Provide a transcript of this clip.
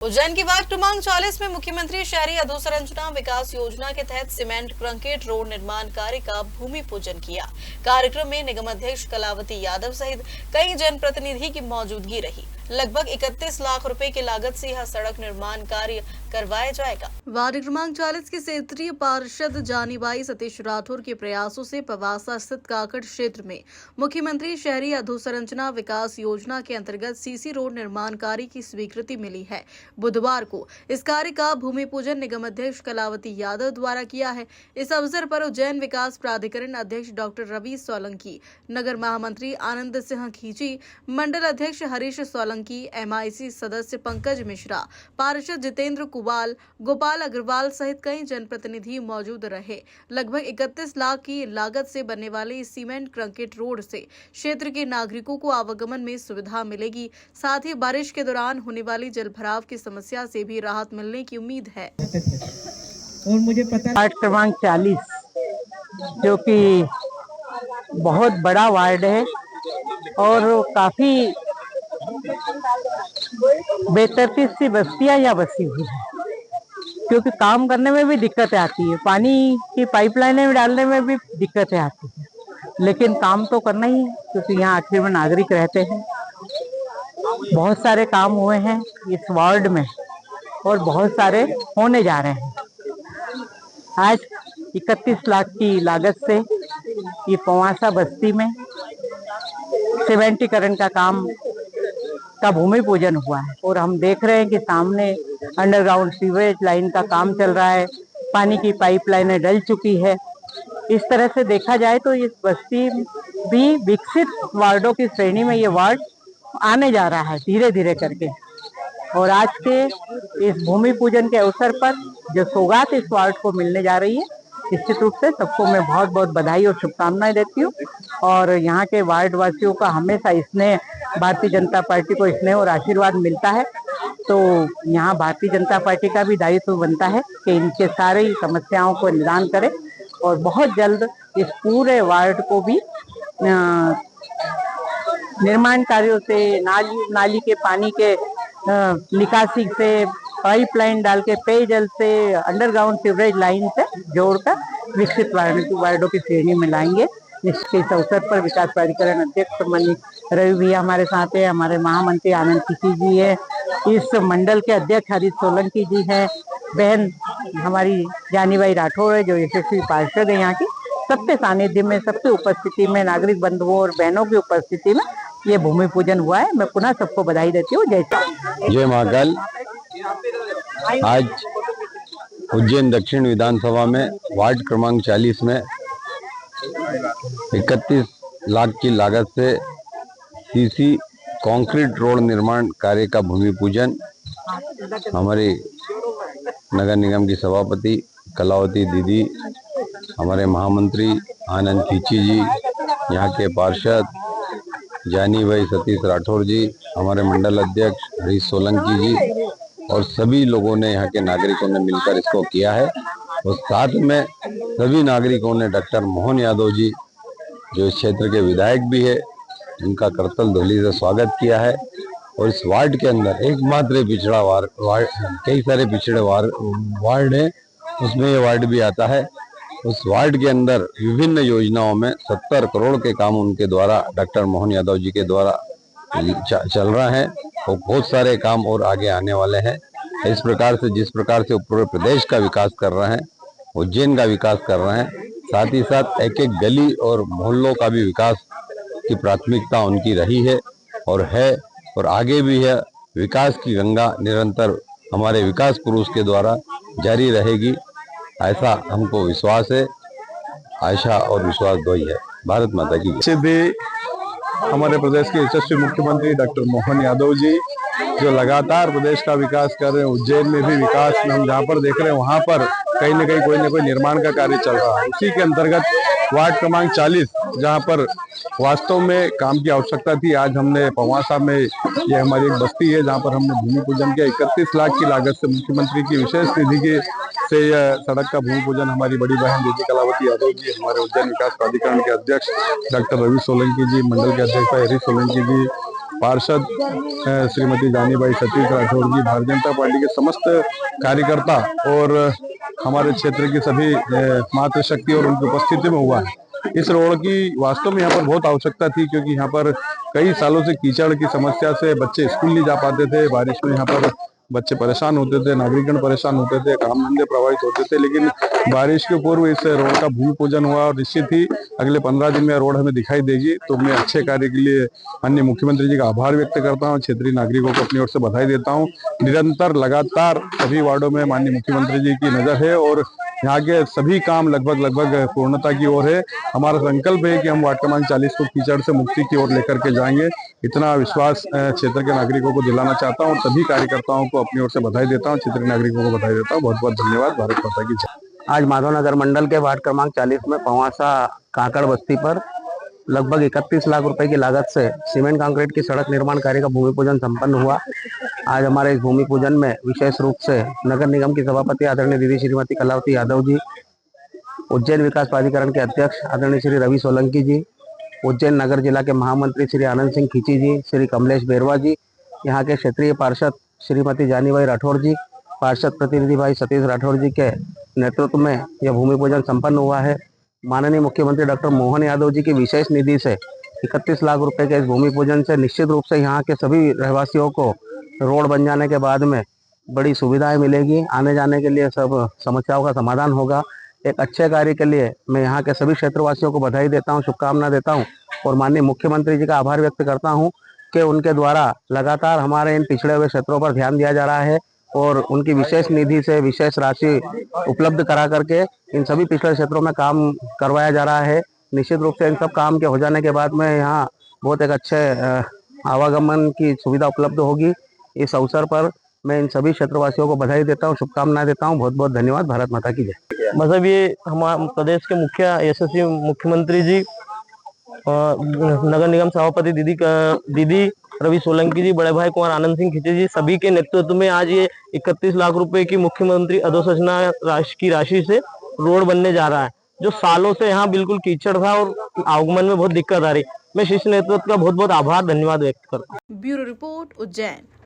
उज्जैन की वार्ड क्रमांक 40 में मुख्यमंत्री शहरी अधोसंरचना विकास योजना के तहत सीमेंट कंक्रीट रोड निर्माण कार्य का भूमि पूजन किया। कार्यक्रम में निगम अध्यक्ष कलावती यादव सहित कई जनप्रतिनिधि की मौजूदगी रही। लगभग 31 लाख रुपए की लागत से यह सड़क निर्माण कार्य करवाया जाएगा। वार्ड क्रमांक 40 के क्षेत्रीय पार्षद जानीबाई सतीश राठौर के प्रयासों से पवासा स्थित काकड़ क्षेत्र में मुख्यमंत्री शहरी अधोसंरचना विकास योजना के अंतर्गत सीसी रोड निर्माण कार्य की स्वीकृति मिली है। बुधवार को इस कार्य का भूमि पूजन निगम अध्यक्ष कलावती यादव द्वारा किया है। इस अवसर पर उज्जैन विकास प्राधिकरण अध्यक्ष डॉक्टर रवि सोलंकी, नगर महामंत्री आनंद सिंह खींची, मंडल अध्यक्ष हरीश सोलंकी, MIC सदस्य पंकज मिश्रा, पार्षद जितेंद्र कुवाल, गोपाल अग्रवाल सहित कई जनप्रतिनिधि मौजूद रहे। लगभग 31 लाख की लागत से बनने वाले इस सीमेंट कंक्रीट रोड से क्षेत्र के नागरिकों को आवागमन में सुविधा मिलेगी। साथ ही बारिश के दौरान होने वाली जलभराव की समस्या से भी राहत मिलने की उम्मीद है। और मुझे पता वार्ड क्रमांक 40 जो कि बहुत बड़ा वार्ड है और काफी बेतरतीब सी बस्तियां या बसी हुई है, क्योंकि काम करने में भी दिक्कतें आती है, पानी की पाइपलाइनें डालने में भी दिक्कतें आती है, लेकिन काम तो करना ही है क्योंकि यहाँ आखिर में नागरिक रहते हैं। बहुत सारे काम हुए हैं इस वार्ड में और बहुत सारे होने जा रहे हैं। आज 31 लाख की लागत से ये पवासा बस्ती में सीमेंटीकरण का काम का भूमि पूजन हुआ है और हम देख रहे हैं कि सामने अंडरग्राउंड सीवेज लाइन का काम चल रहा है, पानी की पाइपलाइनें डल चुकी है। इस तरह से देखा जाए तो इस बस्ती भी विकसित वार्डों की श्रेणी में ये वार्ड आने जा रहा है धीरे धीरे करके। और आज के इस भूमि पूजन के अवसर पर जो सौगात इस वार्ड को मिलने जा रही है, निश्चित रूप से सबको मैं बहुत बहुत बधाई और शुभकामनाएं देती हूँ। और यहाँ के वार्ड वासियों का हमेशा स्नेह, भारतीय जनता पार्टी को स्नेह और आशीर्वाद मिलता है, तो यहाँ भारतीय जनता पार्टी का भी दायित्व बनता है कि इनके सारे समस्याओं को निदान करे और बहुत जल्द इस पूरे वार्ड को भी निर्माण कार्यों से, नाली के पानी के निकासी से, पाइपलाइन डाल के पेयजल से, अंडरग्राउंड सीवरेज लाइन से जोड़कर विकसित वार्डों की श्रेणी में लाएंगे। इस अवसर पर विकास प्राधिकरण अध्यक्ष माननीय रवि भैया हमारे साथ है, हमारे महामंत्री आनंद सिंह जी है, इस मंडल के अध्यक्ष हरीश सोलंकी जी है, बहन हमारी जानीबाई राठौर है जो यशस्वी पार्षद है यहाँ की। सबके सानिध्य में, सबके उपस्थिति में, नागरिक बंधुओं और बहनों की उपस्थिति में ये भूमि पूजन हुआ है। मैं पुनः सबको बधाई देती हूँ। जय महाकाल। आज उज्जैन दक्षिण विधानसभा में वार्ड क्रमांक 40 में 31 लाख की लागत से सीसी कंक्रीट रोड निर्माण कार्य का भूमि पूजन हमारे नगर निगम की सभापति कलावती दीदी, हमारे महामंत्री आनंद खींची जी, यहाँ के पार्षद जानीबाई सतीश राठौर जी, हमारे मंडल अध्यक्ष हरीश सोलंकी जी और सभी लोगों ने, यहाँ के नागरिकों ने मिलकर इसको किया है। और साथ में सभी नागरिकों ने डॉक्टर मोहन यादव जी जो इस क्षेत्र के विधायक भी है, उनका करतल ध्वनि से स्वागत किया है। और इस वार्ड के अंदर एकमात्र पिछड़ा वार्ड, कई सारे पिछड़े वार्ड है, उसमें ये वार्ड भी आता है। उस वार्ड के अंदर विभिन्न योजनाओं में 70 करोड़ के काम उनके द्वारा, डॉक्टर मोहन यादव जी के द्वारा चल रहा है और बहुत सारे काम और आगे आने वाले हैं। इस प्रकार से जिस प्रकार से पूरे प्रदेश का विकास कर रहे हैं, उज्जैन का विकास कर रहे हैं, साथ ही साथ एक एक गली और मोहल्लों का भी विकास की प्राथमिकता उनकी रही है और आगे भी है। विकास की गंगा निरंतर हमारे विकास पुरुष के द्वारा जारी रहेगी, ऐसा हमको विश्वास है। आशा और विश्वास दो ही है। भारत माता की जय। हमारे प्रदेश के यशस्वी मुख्यमंत्री डॉक्टर मोहन यादव जी जो लगातार प्रदेश का विकास कर रहे हैं, उज्जैन में भी विकास हम जहाँ पर देख रहे हैं वहाँ पर कहीं न कहीं कोई न कोई निर्माण का कार्य चल रहा है। उसी के अंतर्गत वार्ड क्रमांक 40 जहाँ पर वास्तव में काम की आवश्यकता थी, आज हमने पवासा में, ये हमारी एक बस्ती है जहाँ पर हमने भूमि पूजन किया। 31 लाख की लागत से मुख्यमंत्री की विशेष निधि से यह सड़क का भूमि पूजन हमारी बड़ी बहन दीदी कलावती यादव जी, हमारे उज्जैन विकास प्राधिकरण के अध्यक्ष डॉक्टर रवि सोलंकी जी, मंडल के अध्यक्ष हरीश सोलंकी जी पार्षद श्रीमती जानीबाई सतीश राठौर जी, भारतीय जनता पार्टी के समस्त कार्यकर्ता और हमारे क्षेत्र की सभी मातृशक्ति और उनकी उपस्थिति में हुआ है। इस रोड की वास्तव में यहाँ पर बहुत आवश्यकता थी, क्योंकि यहाँ पर कई सालों से कीचड़ की समस्या से बच्चे स्कूल नहीं जा पाते थे। बारिश में यहाँ पर बच्चे परेशान होते थे, नागरिकगण परेशान होते थे, काम धंधे प्रभावित होते थे। लेकिन बारिश के पूर्व इस रोड का भूमि पूजन हुआ और निश्चित ही अगले 15 दिन में रोड हमें दिखाई देगी। तो मैं अच्छे कार्य के लिए माननीय मुख्यमंत्री जी का आभार व्यक्त करता हूँ, क्षेत्रीय नागरिकों को अपनी ओर से बधाई देता हूँ। निरंतर लगातार सभी वार्डों में माननीय मुख्यमंत्री जी की नजर है और यहाँ के सभी काम लगभग पूर्णता की ओर है। हमारा संकल्प है कि हम वार्ड क्रमांक 40 को कीचड़ से मुक्ति की ओर लेकर के जाएंगे। इतना विश्वास क्षेत्र के नागरिकों को दिलाना चाहता हूँ और सभी कार्यकर्ताओं को अपनी ओर से बधाई देता हूँ, क्षेत्रीय नागरिकों को बधाई देता हूँ। बहुत बहुत धन्यवाद। भारत माता की जय। आज माधवनगर मंडल के वार्ड क्रमांक 40 में पवासा काकड़ बस्ती पर लगभग 31 लाख रुपए की लागत से सीमेंट कंक्रीट की सड़क निर्माण कार्य का भूमि पूजन संपन्न हुआ। आज हमारे इस भूमि पूजन में विशेष रूप से नगर निगम की सभापति आदरणीय दीदी श्रीमती कलावती यादव जी, उज्जैन विकास प्राधिकरण के अध्यक्ष आदरणीय श्री रवि सोलंकी जी, उज्जैन नगर जिला के महामंत्री श्री आनंद सिंह खींची जी, श्री कमलेश बेरवा जी, यहाँ के क्षेत्रीय पार्षद श्रीमती जानीबाई राठौर जी, पार्षद प्रतिनिधि भाई सतीश राठौर जी के नेतृत्व में यह भूमि पूजन संपन्न हुआ है। माननीय मुख्यमंत्री डॉक्टर मोहन यादव जी की विशेष निधि से 31 लाख रुपए के इस भूमि पूजन से निश्चित रूप से यहाँ के सभी रहवासियों को रोड बन जाने के बाद में बड़ी सुविधाएं मिलेगी। आने जाने के लिए सब समस्याओं का समाधान होगा। एक अच्छे कार्य के लिए मैं यहाँ के सभी क्षेत्रवासियों को बधाई देता हूँ, शुभकामना देता हूँ और माननीय मुख्यमंत्री जी का आभार व्यक्त करता हूँ कि उनके द्वारा लगातार हमारे इन पिछड़े हुए क्षेत्रों पर ध्यान दिया जा रहा है और उनकी विशेष निधि से विशेष राशि उपलब्ध करा करके इन सभी पिछड़े क्षेत्रों में काम करवाया जा रहा है। निश्चित रूप से इन सब काम के हो जाने के बाद में यहाँ बहुत एक अच्छे आवागमन की सुविधा उपलब्ध होगी। इस अवसर पर मैं इन सभी क्षेत्रवासियों को बधाई देता हूँ, शुभकामनाएं देता हूँ। बहुत बहुत धन्यवाद। भारत माता की जय। मतलब ये हमारे प्रदेश के मुख्य यशस्वी मुख्यमंत्री जी, नगर निगम सभापति दीदी रवि सोलंकी जी, बड़े भाई कुमार आनंद सिंह खींची जी, सभी के नेतृत्व में आज ये 31 लाख रुपए की मुख्यमंत्री अधोसंरचना की राशि से रोड बनने जा रहा है, जो सालों से यहाँ बिल्कुल कीचड़ था और आगमन में बहुत दिक्कत आ रही। मैं शीर्ष नेतृत्व का बहुत बहुत आभार धन्यवाद व्यक्त करता हूँ। Bureau report, Ujjain.